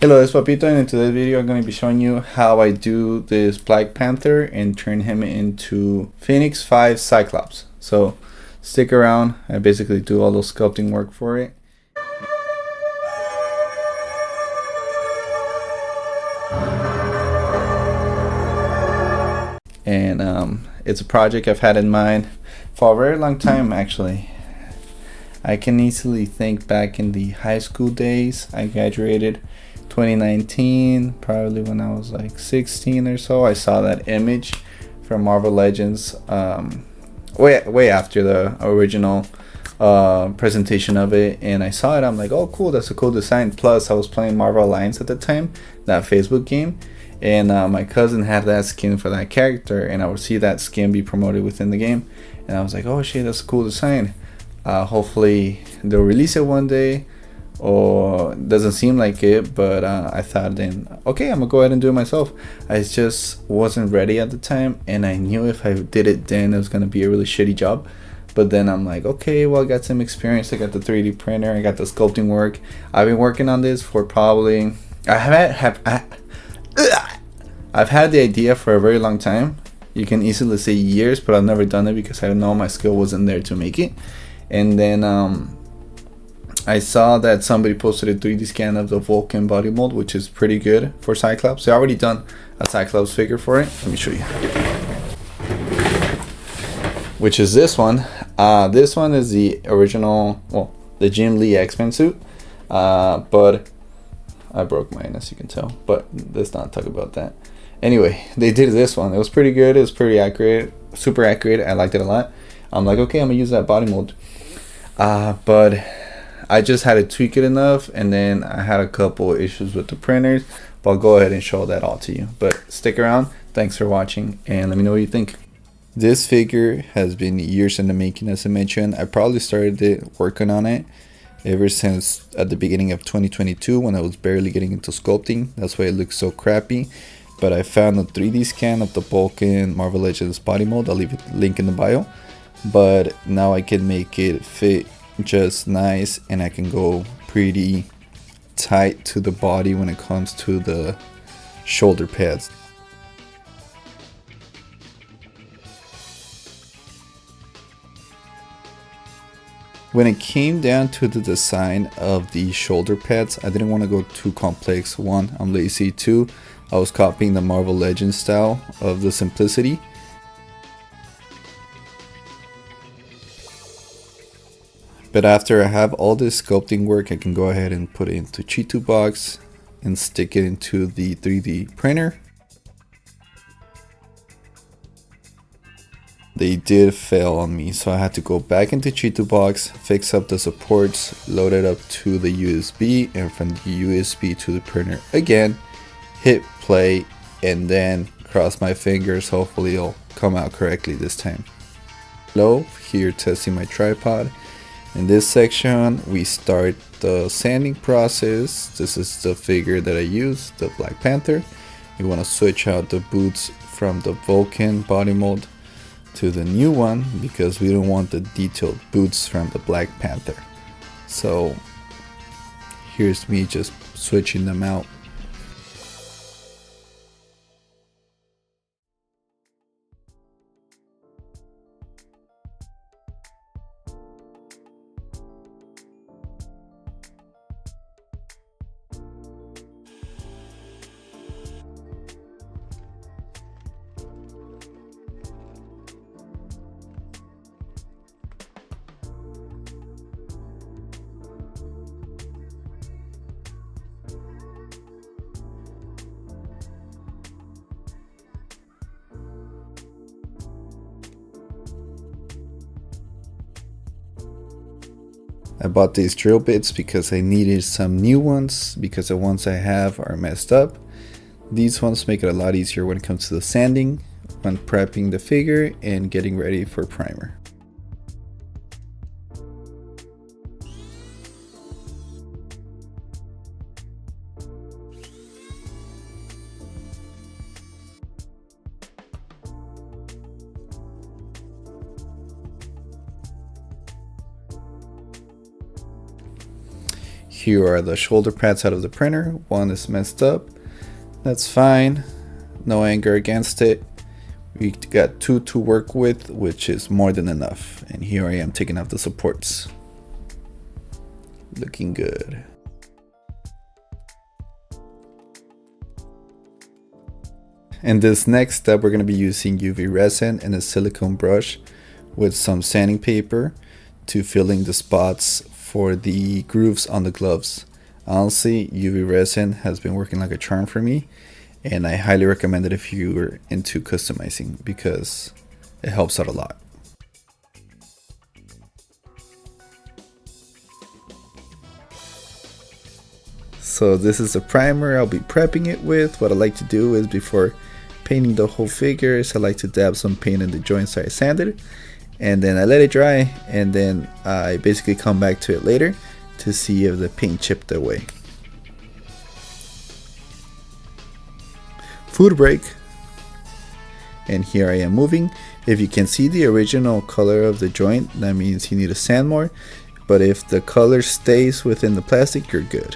Hello, it's Papito, and in today's video I'm going to be showing you how I do this Black Panther and turn him into Phoenix 5 Cyclops. So stick around. I basically do all those sculpting work for it. And it's a project I've had in mind for a very long time actually. I can easily think back in the high school days. I graduated 2019, probably when I was like 16 or so. I saw that image from Marvel Legends way after the original presentation of it, and I saw it. I'm like, oh cool, that's a cool design. Plus I was playing Marvel Alliance at the time, that Facebook game, and my cousin had that skin for that character, and I would see that skin be promoted within the game, and I was like, oh shit, that's a cool design. Hopefully they'll release it one day, or doesn't seem like it, but I thought then, okay, I'm gonna go ahead and do it myself. I just wasn't ready at the time, and I knew if I did it then it was gonna be a really shitty job. But then I'm like, okay, well, I got some experience. I got the 3D printer, I got the sculpting work. I've been working on this for probably I've had the idea for a very long time. You can easily say years, but I've never done it because I know my skill wasn't there to make it. And then I saw that somebody posted a 3D scan of the Vulcan body mold, which is pretty good for Cyclops. They already done a Cyclops figure for it. Let me show you. Which is this one. This one is the original, well, the Jim Lee X-Men suit. But I broke mine, as you can tell. But let's not talk about that. Anyway, they did this one. It was pretty good. It was pretty accurate, super accurate. I liked it a lot. I'm like, okay, I'm gonna use that body mold. But I just had to tweak it enough, and then I had a couple issues with the printers, but I'll go ahead and show that all to you. But stick around. Thanks for watching, and let me know what you think. This figure has been years in the making, as I mentioned. I probably started working on it ever since at the beginning of 2022 when I was barely getting into sculpting. That's why it looks so crappy. But I found a 3D scan of the Vulcan Marvel Legends body mold. I'll leave a link in the bio. But now I can make it fit just nice, and I can go pretty tight to the body when it comes to the shoulder pads. When it came down to the design of the shoulder pads, I didn't want to go too complex. One, I'm lazy. Two, I was copying the Marvel Legends style of the simplicity. But after I have all this sculpting work, I can go ahead and put it into Cheeto box and stick it into the 3D printer. They did fail on me, so I had to go back into Cheeto box, fix up the supports, load it up to the USB, and from the USB to the printer again, hit play, and cross my fingers. Hopefully it'll come out correctly this time. Hello, here testing my tripod. In this section, we start the sanding process. This is the figure that I use, the Black Panther. You want to switch out the boots from the Vulcan body mold to the new one because we don't want the detailed boots from the Black Panther. So here's me just switching them out. I bought these drill bits because I needed some new ones because the ones I have are messed up. These ones make it a lot easier when it comes to the sanding, when prepping the figure and getting ready for primer. Here are the shoulder pads out of the printer. One is messed up. That's fine. No anger against it. We got 2 to work with, which is more than enough. And here I am taking off the supports. Looking good. In this next step, we're going to be using UV resin and a silicone brush with some sanding paper to fill in the spots for the grooves on the gloves. Honestly, UV resin has been working like a charm for me, and I highly recommend it if you're into customizing because it helps out a lot. So this is a primer I'll be prepping it with. What I like to do is before painting the whole figure is I like to dab some paint in the joints I sanded, and then I let it dry, and then I basically come back to it later to see if the paint chipped away. Food break. And here I am moving. If you can see the original color of the joint, that means you need to sand more, but if the color stays within the plastic, you're good.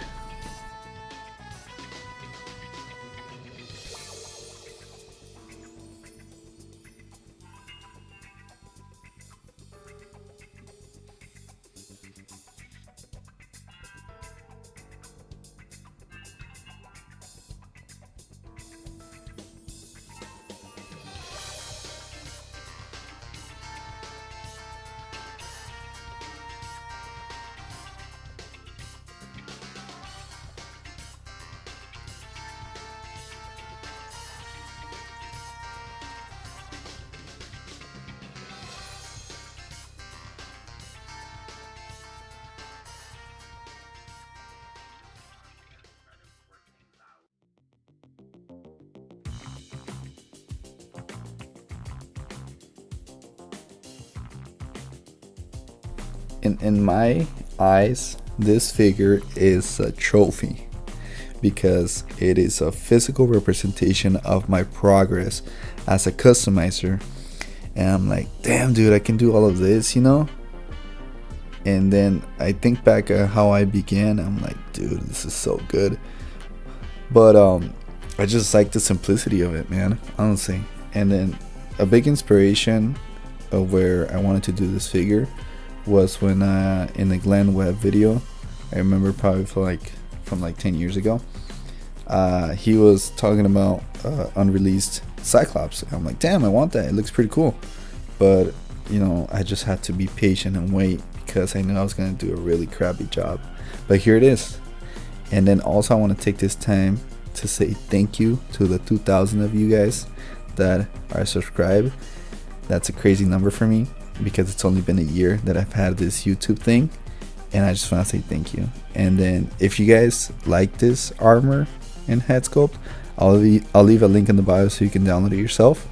In my eyes, this figure is a trophy because it is a physical representation of my progress as a customizer, and I'm like, damn dude, I can do all of this, you know. And then I think back at how I began, I'm like, dude, this is so good. But I just like the simplicity of it, man, honestly. And then a big inspiration of where I wanted to do this figure was when in the Glenn Webb video, I remember probably from like 10 years ago, he was talking about unreleased Cyclops. I'm like, damn, I want that, it looks pretty cool. But you know, I just had to be patient and wait because I knew I was gonna do a really crappy job. But here it is. And then also I want to take this time to say thank you to the 2,000 of you guys that are subscribed. That's a crazy number for me, because it's only been a year that I've had this YouTube thing, and I just want to say thank you. And then if you guys like this armor and head sculpt, I'll leave a link in the bio so you can download it yourself.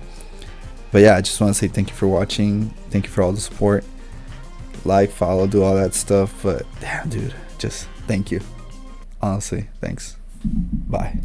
But yeah, I just want to say thank you for watching, thank you for all the support, like, follow, do all that stuff. But damn dude, just thank you, honestly, thanks, bye.